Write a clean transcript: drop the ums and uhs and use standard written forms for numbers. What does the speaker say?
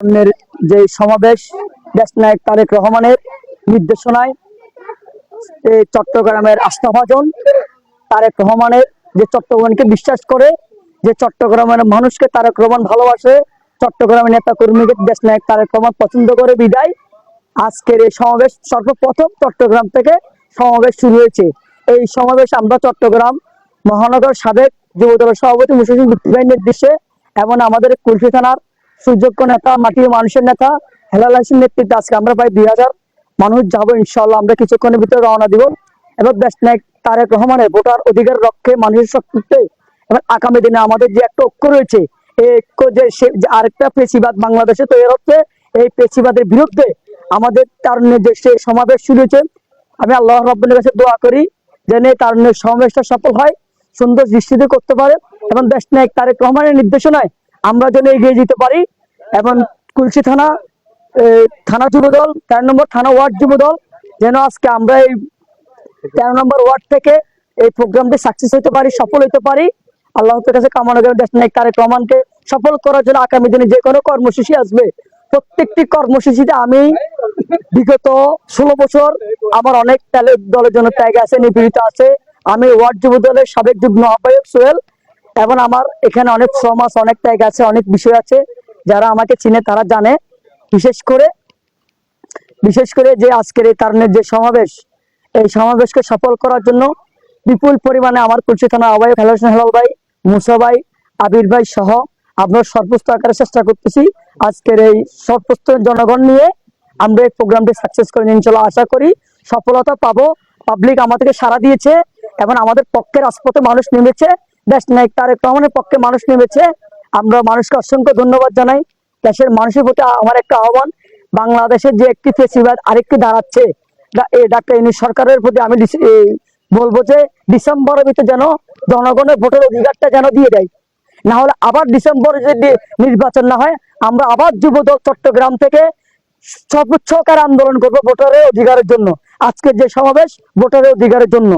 সামনের যে সমাবেশ দেশনায়ক তারেক রহমানের নির্দেশনায় চট্টগ্রামের আস্থাভাজন তারেক রহমানের যে চট্টগ্রামকে বিশ্বাস করে, যে চট্টগ্রামের মানুষকে তারেক রহমান ভালোবাসে, চট্টগ্রামের নেতা কর্মীকে দেশনায়ক তারেক রহমান পছন্দ করে বিদায় আজকের এই সমাবেশ সর্বপ্রথম চট্টগ্রাম থেকে সমাবেশ শুরু হয়েছে। এই সমাবেশ আমরা চট্টগ্রাম মহানগর সাবেক যুবদলের সভাপতি মুশফিকুর ভাইয়ের নির্দেশে এবং আমাদের কুলফি থানার সুযোগ্য নেতা, মাটির মানুষের নেতা হেলাল হাসির নেতৃত্বে আজকে আমরা প্রায় 2000 মানুষ যাবো। ইনশাআল্লাহ আমরা কিছুক্ষণের ভিতরে রওনা দিব এবং দেশনায়ক তারেক রহমানের ভোটার অধিকার রক্ষে মানুষের শক্তিতে এবং আগামী দিনে আমাদের যে একটা ঐক্য রয়েছে, এই ঐক্য যে আরেকটা পেশিবাদ বাংলাদেশে তৈরি হচ্ছে, এই পেশিবাদের বিরুদ্ধে আমাদের তারুণ্যের যে সমাবেশ শুরু হয়েছে, আমি আল্লাহ রাব্বুল কাছে দোয়া করি যেন এই তারুণ্যের সমাবেশটা সফল হয়, সুন্দর দৃষ্টিতে করতে পারে এবং দেশনায়ক তারেক রহমানের নির্দেশনায় আমরা যেন এগিয়ে যেতে পারি। এবং কুলসি থানা থানা যুবদল 13 নম্বর থানা ওয়ার্ড যুবদল যেন আজকে আমরা এই 13 নম্বর ওয়ার্ড থেকে এই প্রোগ্রামটি সাকসেস হতে পারি, সফল হতে পারি। আল্লাহর কাছে কামনা করি দেশনায়ক তারেক রহমানকে সফল করার জন্য আগামী দিনে যে কোনো কর্মসূচি আসবে, প্রত্যেকটি কর্মসূচিতে আমি বিগত 16 বছর আমার অনেক দলের জন্য ত্যাগ আছে, নিপীড়িত আছে। আমি ওয়ার্ড যুব দলের সাবেক যুগ্ম আহ্বায়ক সোহেল, এবং আমার এখানে অনেক শ্রম আছে, অনেক ত্যাগ আছে, অনেক বিষয় আছে। যারা আমাকে চিনে তারা জানে। বিশেষ করে যে আজকের এই তারুণ্যের যে সমাবেশ, এই সমাবেশকে সফল করার জন্য বিপুল পরিমাণে আমার কুলসি থানা আহ্বায়ক হেলাল ভাই, মুসা ভাই, আবির ভাই সহ আমরা সর্বোচ্চ আকারে চেষ্টা করতেছি। আজকের এই সর্বোচ্চ জনগণ নিয়ে আমরা এই প্রোগ্রামটি সাকসেস করে ইনশাআল্লাহ আশা করি সফলতা পাবো। পাবলিক আমাদেরকে সাড়া দিয়েছে এবং আমাদের পক্ষে রাজপথে মানুষ নেমেছে, দেশনায়ক তারেক রহমানের পক্ষে মানুষ নেমেছে। আমরা মানুষকে অসংখ্য ধন্যবাদ জানাই। দেশের মানুষের প্রতি আমার একটা আহ্বান, বাংলাদেশের যে একটি ফেসিবাদ আরেকটি দাঁড়াচ্ছে, এই ডাক্তার ইউনূস সরকারের প্রতি আমি বলবো যে ডিসেম্বরের ভিতরে যেন জনগণের ভোটের অধিকারটা যেন দিয়ে দেয়, না হলে আবার ডিসেম্বরে যদি নির্বাচন না হয় আমরা আবার যুবদল চট্টগ্রাম থেকে সর্বোচ্চ আকারে আন্দোলন করবো ভোটারের অধিকারের জন্য। আজকের যে সমাবেশ ভোটারের অধিকারের জন্য।